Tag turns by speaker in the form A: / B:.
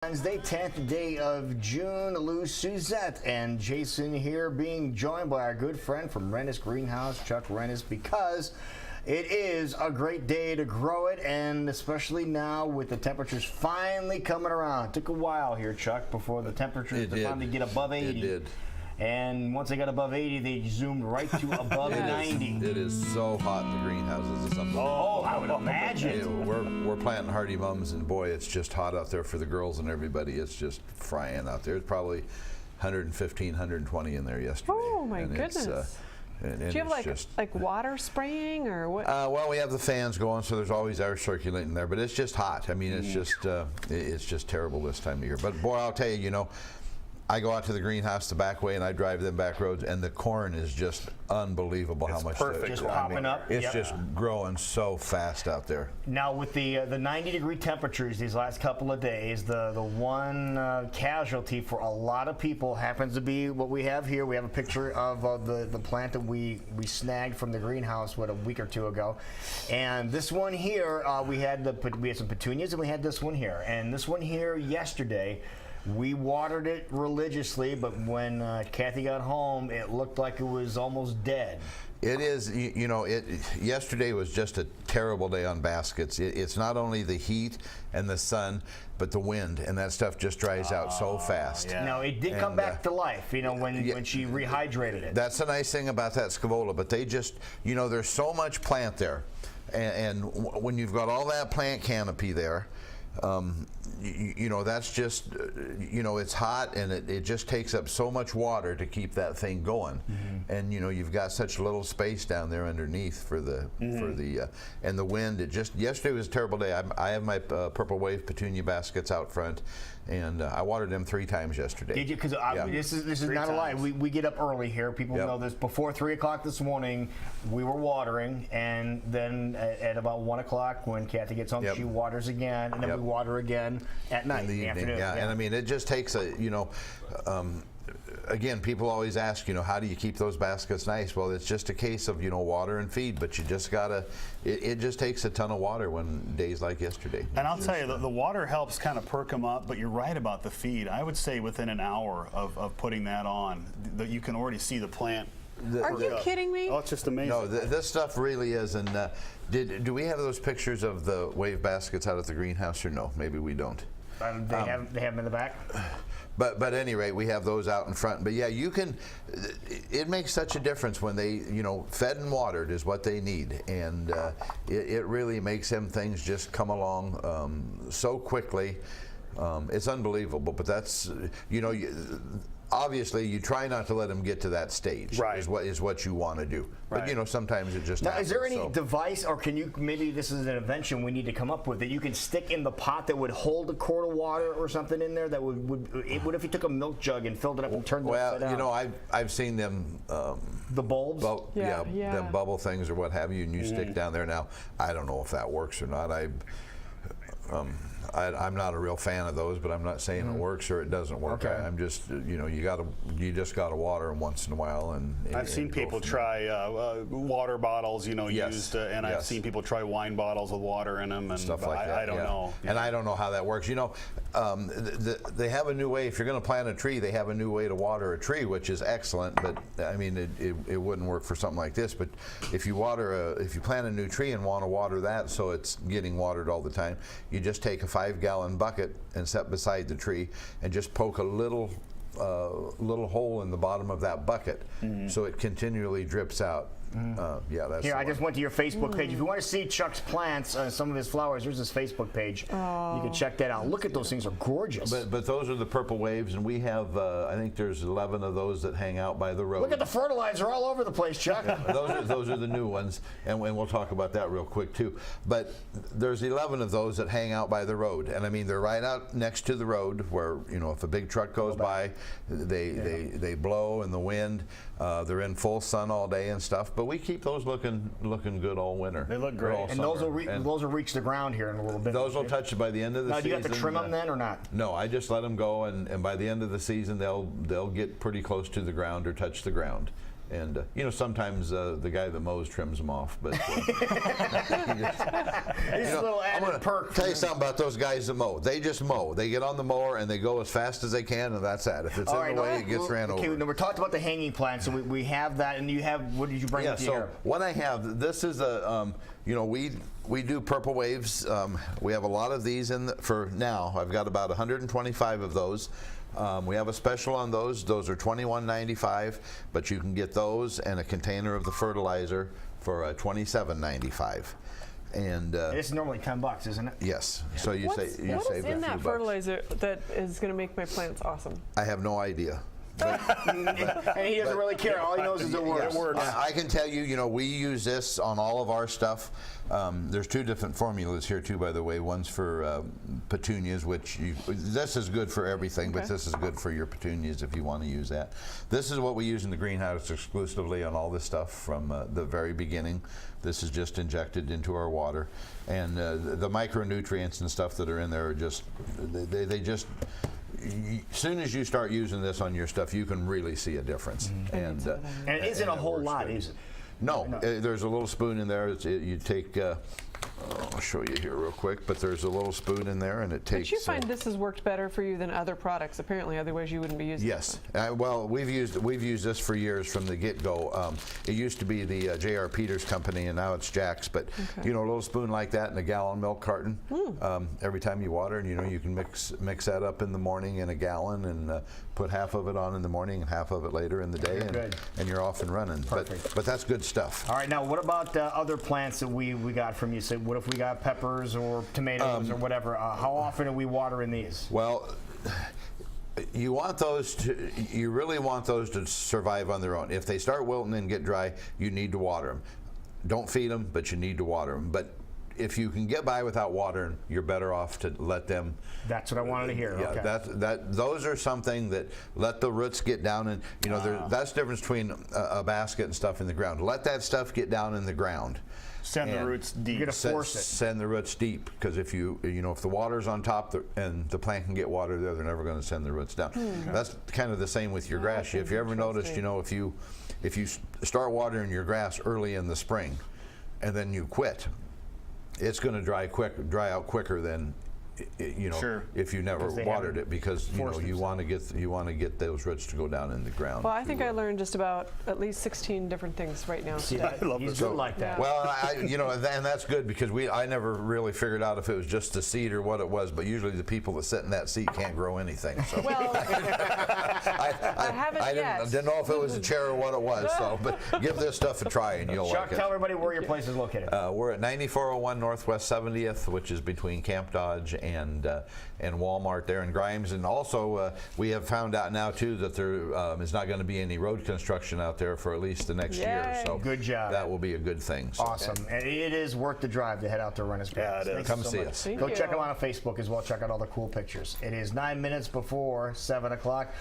A: Wednesday, 10th day of June. Lou, Suzette, and Jason here, being joined by our good friend from Renes Greenhouse, Chuck Renes, because it is a great day to grow it, and especially now with the temperatures finally coming around. It took a while here, Chuck, before the temperatures finally get above 80.
B: It did.
A: And once they got above 80, they zoomed right to above 90.
B: It is so hot in the greenhouses. It's unbelievable.
A: Oh, I would imagine.
B: We're planting hardy mums, and boy, it's just hot out there for the girls and everybody. It's just frying out there. It's probably 115, 120 in there yesterday.
C: Oh my goodness. Do you have like water spraying or what?
B: Well, we have the fans going, so there's always air circulating there. But it's just hot. I mean, it's just terrible this time of year. But boy, I'll tell you, you know, I go out to the greenhouse the back way and I drive them back roads, and the corn is just unbelievable. It's how much
A: perfect. Just popping up.
B: It's just growing so fast out there.
A: Now with the 90-degree temperatures these last couple of days, the one casualty for a lot of people happens to be what we have here. We have a picture of the plant that we snagged from the greenhouse a week or two ago, and this one here we had some petunias, and we had this one here, and this one here yesterday. We watered it religiously, but when Kathy got home, it looked like it was almost dead.
B: It is, you know, yesterday was just a terrible day on baskets. It's not only the heat and the sun, but the wind, and that stuff just dries out so fast.
A: Yeah. Now, it did come back to life, you know, when she rehydrated it.
B: That's the nice thing about that scavola, but they just, you know, there's so much plant there, and when you've got all that plant canopy there, you know, that's just, you know, it's hot, and it just takes up so much water to keep that thing going. And you know, you've got such little space down there underneath for the and the wind. Yesterday was a terrible day. I have my Purple Wave petunia baskets out front, and I watered them 3 times yesterday.
A: Did you? Because this is not a lie. We get up early here. People know this. Before 3 o'clock this morning, we were watering, and then at about 1 o'clock when Kathy gets home, she waters again, and then we water again at night,
B: in the evening.
A: afternoon.
B: Yeah, and I mean, it just takes a, you know, again, people always ask, you know, how do you keep those baskets nice? Well, it's just a case of, you know, water and feed, but you just gotta, it just takes a ton of water when days like yesterday.
D: And I'll tell you, the water helps kind of perk them up, but you're right about the feed. I would say within an hour of putting that on, that you can already see the plant.
C: Are you kidding me?
D: Oh, it's just amazing.
B: No, this stuff really is. And do we have those pictures of the wave baskets out at the greenhouse, or no? Maybe we don't.
A: They have them in the back.
B: But at any rate, we have those out in front. But yeah, you can. It makes such a difference when they, you know, fed and watered is what they need, and it really makes them things just come along so quickly. It's unbelievable. But that's, you know. Obviously, you try not to let them get to that stage. Right. Is what you want to do. Right. But you know, sometimes it just.
A: Now,
B: happens,
A: is there any device, or can you? Maybe this is an invention we need to come up with, that you can stick in the pot that would hold a quart of water or something in there that would if you took a milk jug and filled it up and turned it upside down?
B: You know, I've seen them.
A: The bulbs.
B: Them bubble things or what have you, and you stick down there. Now, I don't know if that works or not. I'm not a real fan of those, but I'm not saying it works or it doesn't work.
A: Okay.
B: I'm just, you know, you just gotta water them once in a while, and
D: I've seen people try water bottles, you know, used, and I've seen people try wine bottles with water in them and
B: stuff like that.
D: I don't know.
B: And I don't know how that works. You know, they have a new way. If you're going to plant a tree, they have a new way to water a tree, which is excellent. But I mean, it wouldn't work for something like this. But if you plant a new tree and want to water that so it's getting watered all the time, you just take a 5-gallon bucket and set beside the tree and just poke a little hole in the bottom of that bucket, so it continually drips out. That's
A: here. I just went to your Facebook page. If you want to see Chuck's plants, some of his flowers, there's his Facebook page. You can check that out. Look at those things; are gorgeous.
B: But those are the purple waves, and we have I think there's 11 of those that hang out by the road.
A: Look at the fertilizer all over the place, Chuck.
B: those are the new ones, and we'll talk about that real quick too. But there's 11 of those that hang out by the road, and I mean they're right out next to the road where, you know, if a big truck goes by, they blow in the wind. They're in full sun all day and stuff. But we keep those looking good all winter.
D: They look great.
A: And those will reach the ground here in a little bit.
B: Those will touch it by the end of the season.
A: Now, do you have to trim them then or not?
B: No, I just let them go, and by the end of the season they'll get pretty close to the ground or touch the ground. And you know, sometimes the guy that mows trims them off, but
A: It's a little
B: I'm
A: added
B: gonna
A: perk.
B: tell you something about those guys that mow. They just mow. They get on the mower and they go as fast as they can, and that's that. If it's in the way, it gets ran over.
A: Okay, now we talked about the hanging plant, so we have that, and you have, what did you bring
B: Yeah,
A: with you
B: so
A: here?
B: what I have, this is a, you know, we do purple waves. We have a lot of these for now. I've got about 125 of those. We have a special on those. Those are $21.95, but you can get those and a container of the fertilizer for $27.95. And
A: This is normally $10, isn't it?
B: yes, so you
C: What
B: save
C: is
B: a few
C: in that
B: bucks.
C: fertilizer that is going to make my plants awesome?
B: I have no idea.
A: And he doesn't really care. All he knows is it works.
B: Yes. I can tell you, you know, we use this on all of our stuff. There's two different formulas here too, by the way. One's for petunias, which this is good for everything, but this is good for your petunias if you want to use that. This is what we use in the greenhouse exclusively on all this stuff from the very beginning. This is just injected into our water, and the micronutrients and stuff that are in there are just they just. As soon as you start using this on your stuff, you can really see a difference.
A: And it isn't a whole lot, is it?
B: No, there's a little spoon in there. You take, I'll show you here real quick, but there's a little spoon in there, and it takes.
C: But you find this has worked better for you than other products, apparently, otherwise you wouldn't be using it.
B: Yes. Well, we've used this for years from the get-go. It used to be the J.R. Peters company, and now it's Jack's. But you know, a little spoon like that in a gallon milk carton. Every time you water, and you know, you can mix that up in the morning in a gallon, and put half of it on in the morning and half of it later in the day, and you're off and running.
A: Perfect.
B: But that's good stuff.
A: All right, now what about other plants that we got from you? Say, what if we got peppers or tomatoes or whatever? How often are we watering these?
B: Well, you really want those to survive on their own. If they start wilting and get dry, you need to water them. Don't feed them, but you need to water them. But if you can get by without watering, you're better off to let them.
A: That's what I wanted to hear.
B: Yeah,
A: okay.
B: those are something that let the roots get down, and you know that's the difference between a basket and stuff in the ground. Let that stuff get down in the ground.
D: Send the roots deep.
A: You're gonna force it.
B: Send the roots deep, because if if the water's on top and the plant can get water there, they're never going to send the roots down. That's kind of the same with your grass. If you ever noticed, you know, if you start watering your grass early in the spring, and then you quit, it's going to dry out quicker than if you never watered it, because you want to get those roots to go down in the ground.
C: Well, I think I learned just about at least 16 different things right now.
A: Yeah, he's good like that.
B: Well, and that's good, because I never really figured out if it was just the seed or what it was, but usually the people that sit in that seat can't grow anything. So.
C: Well, I haven't yet.
B: Didn't know if it was a chair or what it was. So, but give this stuff a try and you'll
A: Chuck,
B: like it.
A: tell everybody where your place is located.
B: We're at 9401 Northwest 70th, which is between Camp Dodge and Walmart there in Grimes. And also, we have found out now too that there is not going to be any road construction out there for at least the next year. So
A: good job.
B: That will be a good thing. So.
A: Awesome. And it is worth the drive to head out to Renes.
D: Yeah, it is.
B: Come see us.
A: Go check them out on Facebook as well. Check out all the cool pictures. It is 9 minutes before 7 o'clock.